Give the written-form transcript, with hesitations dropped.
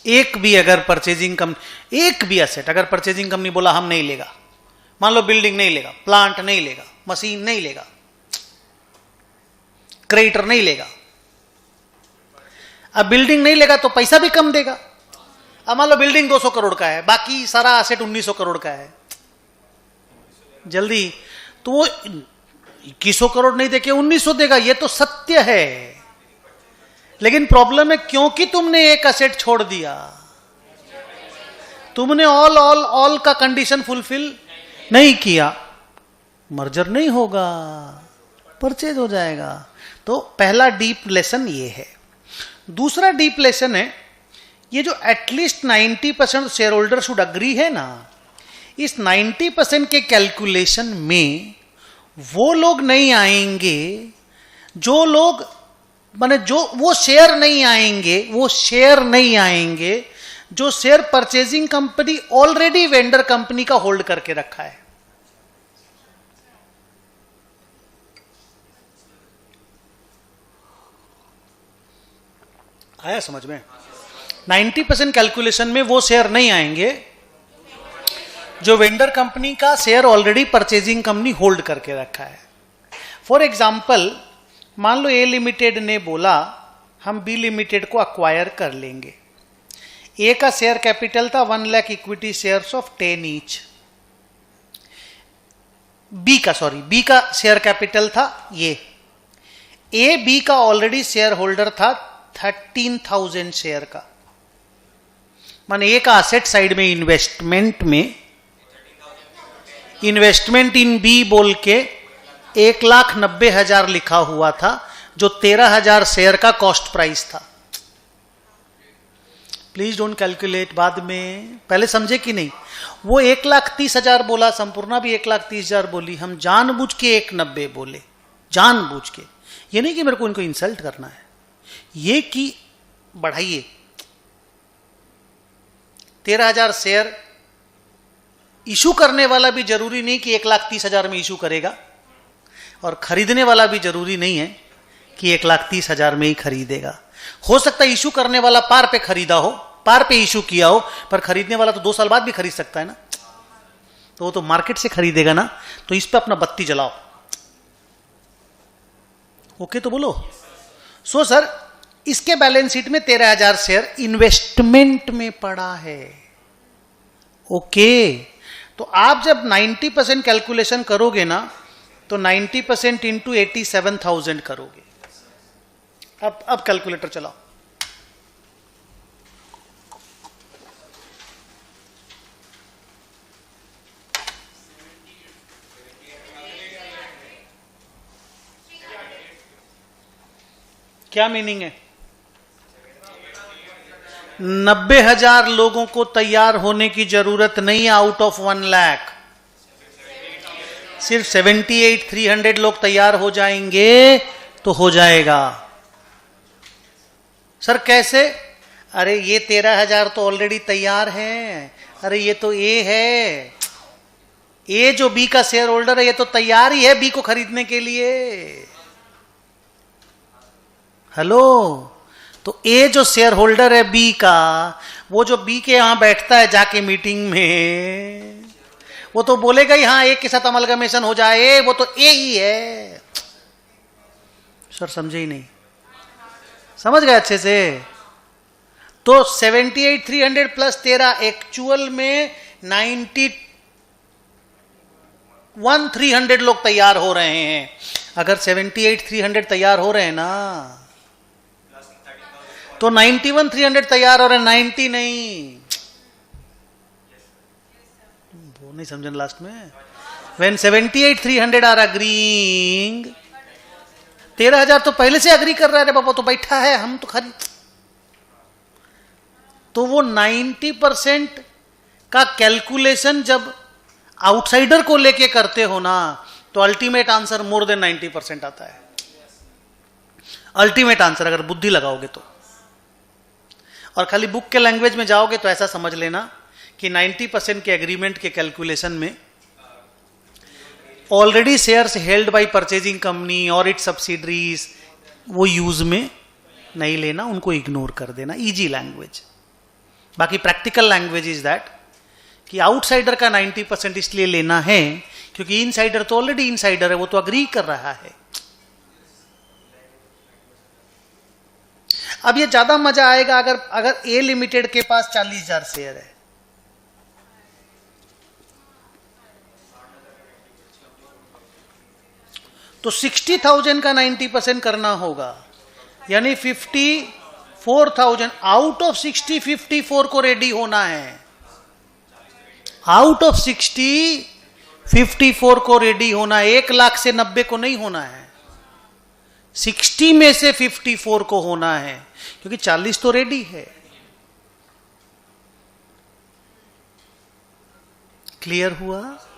एक भी अगर परचेजिंग कंपनी, एक भी एसेट अगर परचेजिंग कंपनी बोला हम नहीं लेगा, मान लो बिल्डिंग नहीं लेगा, प्लांट नहीं लेगा, मशीन नहीं लेगा, क्रेडिटर नहीं लेगा, अब बिल्डिंग नहीं लेगा तो पैसा भी कम देगा। अब मान लो बिल्डिंग 200 करोड़ का है, बाकी सारा एसेट 1900 करोड़ का है, जल्दी तो वो 2100 करोड़ नहीं देके 1900 देगा, ये तो सत्य है। लेकिन प्रॉब्लम है क्योंकि तुमने एक एसेट छोड़ दिया, तुमने ऑल का कंडीशन फुलफिल नहीं किया, मर्जर नहीं होगा, परचेज हो जाएगा। तो पहला डीप लेसन ये है। दूसरा डीप लेसन है ये जो at least 90% share holder should agree है ना, इस 90% के कैलकुलेशन में वो लोग नहीं आएंगे जो लोग माने जो वो शेयर नहीं आएंगे जो share purchasing company already vendor company का होल्ड करके रखा है। आया समझ में? 90% कैलकुलेशन में वो शेयर नहीं आएंगे जो वेंडर कंपनी का share already purchasing company hold करके रखा है। फॉर एग्जाम्पल, मान लो ए लिमिटेड ने बोला हम बी लिमिटेड को अक्वायर कर लेंगे। ए का शेयर कैपिटल था 1 lakh equity shares of 10 each. B का शेयर कैपिटल था ये। ए बी का ऑलरेडी शेयर होल्डर था 13,000 शेयर का। माने ए का असेट साइड में इन्वेस्टमेंट इन बी बोल के 1,90,000 लिखा हुआ था, जो 13,000 शेयर का कॉस्ट प्राइस था। प्लीज डोंट कैलकुलेट, बाद में पहले समझे कि नहीं। वो 1,30,000 बोला, संपूर्णा भी 1,30,000 बोली, हम जानबूझ के 1,90 बोले, जानबूझ के। ये नहीं कि मेरे को इनको इंसल्ट करना है, ये कि बढ़ाइए। 13,000 शेयर इशू करने वाला भी जरूरी नहीं कि 1,30,000 में इशू करेगा, और खरीदने वाला भी जरूरी नहीं है कि 1,30,000 में ही खरीदेगा। हो सकता है इशू करने वाला पार पे खरीदा हो, पार पे इशू किया हो, पर खरीदने वाला तो 2 साल बाद भी खरीद सकता है ना, तो वो तो मार्केट से खरीदेगा ना। तो इस पे अपना बत्ती जलाओ। ओके तो बोलो। सो सर, इसके बैलेंस शीट में 13,000 शेयर इन्वेस्टमेंट में पड़ा है। ओके, तो आप जब 90% कैलकुलेशन करोगे ना, तो 90% इंटू 87,000 करोगे। अब कैलकुलेटर चलाओ। क्या मीनिंग है? 90,000 लोगों को तैयार होने की जरूरत नहीं है आउट ऑफ 1 लाख। सिर्फ 78,300 लोग तैयार हो जाएंगे तो हो जाएगा। सर कैसे? अरे ये 13,000 तो ऑलरेडी तैयार है। अरे ये तो ए है, ए जो बी का शेयर होल्डर है ये तो तैयार ही है बी को खरीदने के लिए। हेलो, तो ए जो शेयर होल्डर है बी का, वो जो बी के यहां बैठता है जाके मीटिंग में, वो तो बोलेगा ही हाँ ए के साथ अमलगमेशन हो जाए, वो तो ए ही है। सर समझे ही नहीं? समझ गए अच्छे से? तो 78,300 प्लस 13 एक्चुअल में 91,300 लोग तैयार हो रहे हैं। अगर 78,300 तैयार हो रहे हैं ना, तो 91,300 तैयार हो रहे हैं, 90 नहीं। वो नहीं समझे लास्ट में। When 78,300 आर अग्रीइंग, 13,000 तो पहले से अग्री कर रहा है, बाबा तो बैठा है, हम तो खरीद। तो वो 90% का कैलकुलेशन जब आउटसाइडर को लेके करते हो ना, तो अल्टीमेट आंसर मोर देन 90% आता है। अल्टीमेट आंसर अगर बुद्धि लगाओगे तो। और खाली बुक के लैंग्वेज में जाओगे तो ऐसा समझ लेना कि 90% के एग्रीमेंट के कैलकुलेशन में already shares held by purchasing company और इट्स सब्सिडरीज, वो यूज में नहीं लेना, उनको इग्नोर कर देना। Easy language. बाकी प्रैक्टिकल लैंग्वेज इज दैट कि आउटसाइडर का 90% इसलिए लेना है क्योंकि इनसाइडर तो ऑलरेडी इनसाइडर है, वो तो अग्री कर रहा है। अब ये ज्यादा मजा आएगा अगर ए लिमिटेड के पास 40,000 शेयर है, तो 60,000 का 90% करना होगा, यानी 54,000 आउट ऑफ 60 54 को रेडी होना है। आउट ऑफ 60 54 को रेडी होना है, 1 लाख से 90 को नहीं होना है, 60 में से 54 को होना है, क्योंकि 40 तो रेडी है। क्लियर हुआ?